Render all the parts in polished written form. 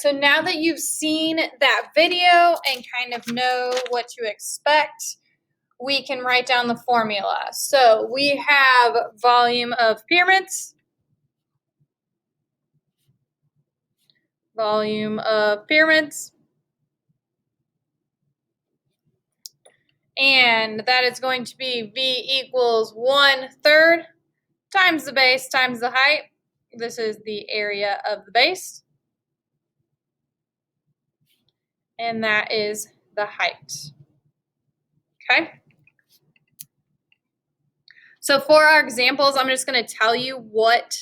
So now that you've seen that video and kind of know what to expect, we can write down the formula. So we have volume of pyramids. Volume of pyramids. And that is going to be V equals 1/3 times the base times the height. This is the area of the base. And that is the height. Okay? So for our examples, I'm just going to tell you what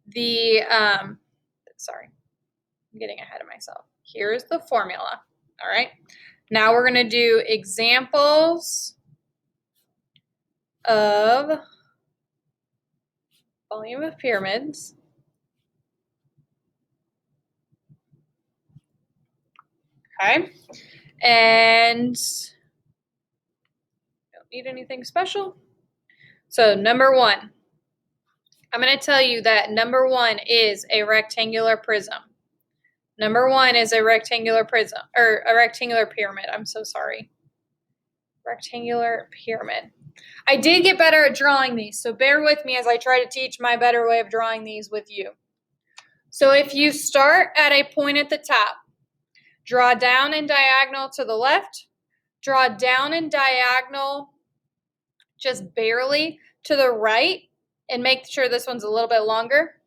the, sorry, I'm getting ahead of myself. Here's the formula. All right? Now we're going to do examples of volume of pyramids. Okay? And don't need anything special. So number 1, I'm going to tell you that number 1 is a rectangular prism. Number 1 is a rectangular prism, or a rectangular pyramid. I'm so sorry. Rectangular pyramid. I did get better at drawing these, so bear with me as I try to teach my better way of drawing these with you. So if you start at a point at the top, draw down and diagonal to the left, draw down and diagonal just barely to the right, and make sure this one's a little bit longer.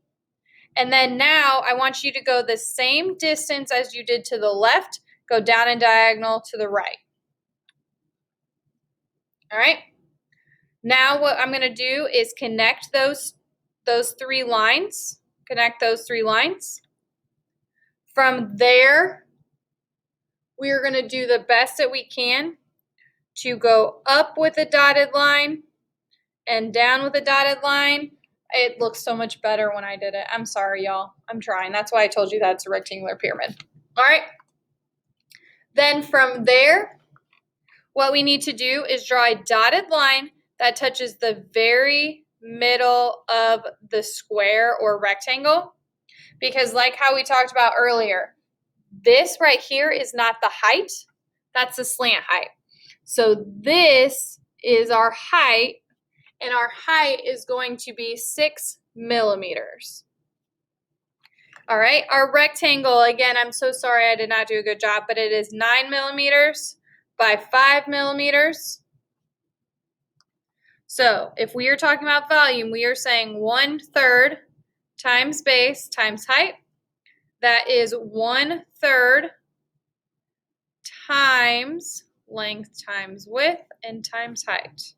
And then now I want you to go the same distance as you did to the left, go down and diagonal to the right. All right? Now what I'm going to do is connect those 3 lines. Connect those 3 lines. From there, we are going to do the best that we can to go up with a dotted line and down with a dotted line. It looks so much better when I did it. I'm sorry, y'all. I'm trying. That's why I told you that's a rectangular pyramid. All right. Then from there, what we need to do is draw a dotted line that touches the very middle of the square or rectangle. Because like how we talked about earlier, this right here is not the height. That's the slant height. So this is our height, and our height is going to be 6 millimeters. All right, our rectangle, again, I'm so sorry I did not do a good job, but it is 9 millimeters by 5 millimeters. So if we are talking about volume, we are saying 1/3 times base times height. That is 1/3 times length times width and times height.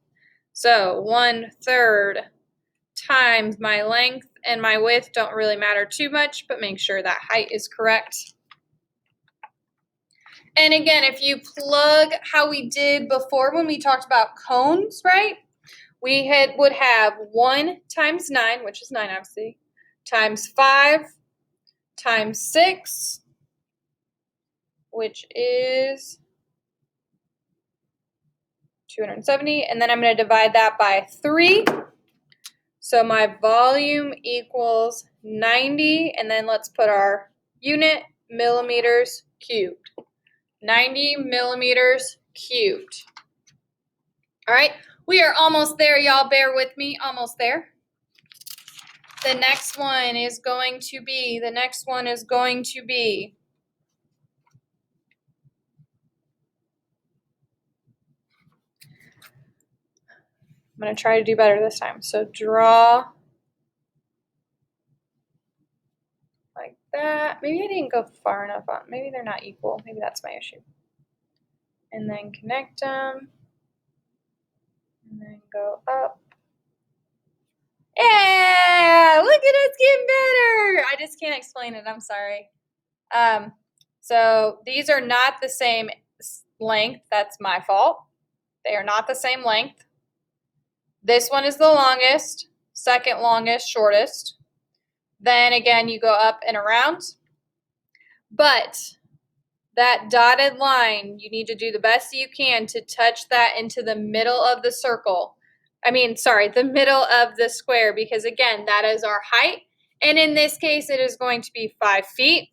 So 1/3 times my length and my width don't really matter too much, but make sure that height is correct. And again, if you plug how we did before when we talked about cones, right? We would have 1 times 9, which is 9 obviously, times 5 times 6, which is 270, and then I'm going to divide that by 3. So my volume equals 90, and then let's put our unit, millimeters cubed. 90 millimeters cubed. All right, we are almost there, y'all. Bear with me, almost there. The next one is going to be, I'm going to try to do better this time. So draw like that. Maybe I didn't go far enough on. Maybe they're not equal. Maybe that's my issue. And then connect them. And then go up. Yeah, look at us getting better. I just can't explain it. I'm sorry. So these are not the same length. That's my fault. They are not the same length. This one is the longest, second longest, shortest. Then again, you go up and around. But that dotted line, you need to do the best you can to touch that into the middle of the circle. The middle of the square, because again, that is our height. And in this case, it is going to be 5 feet.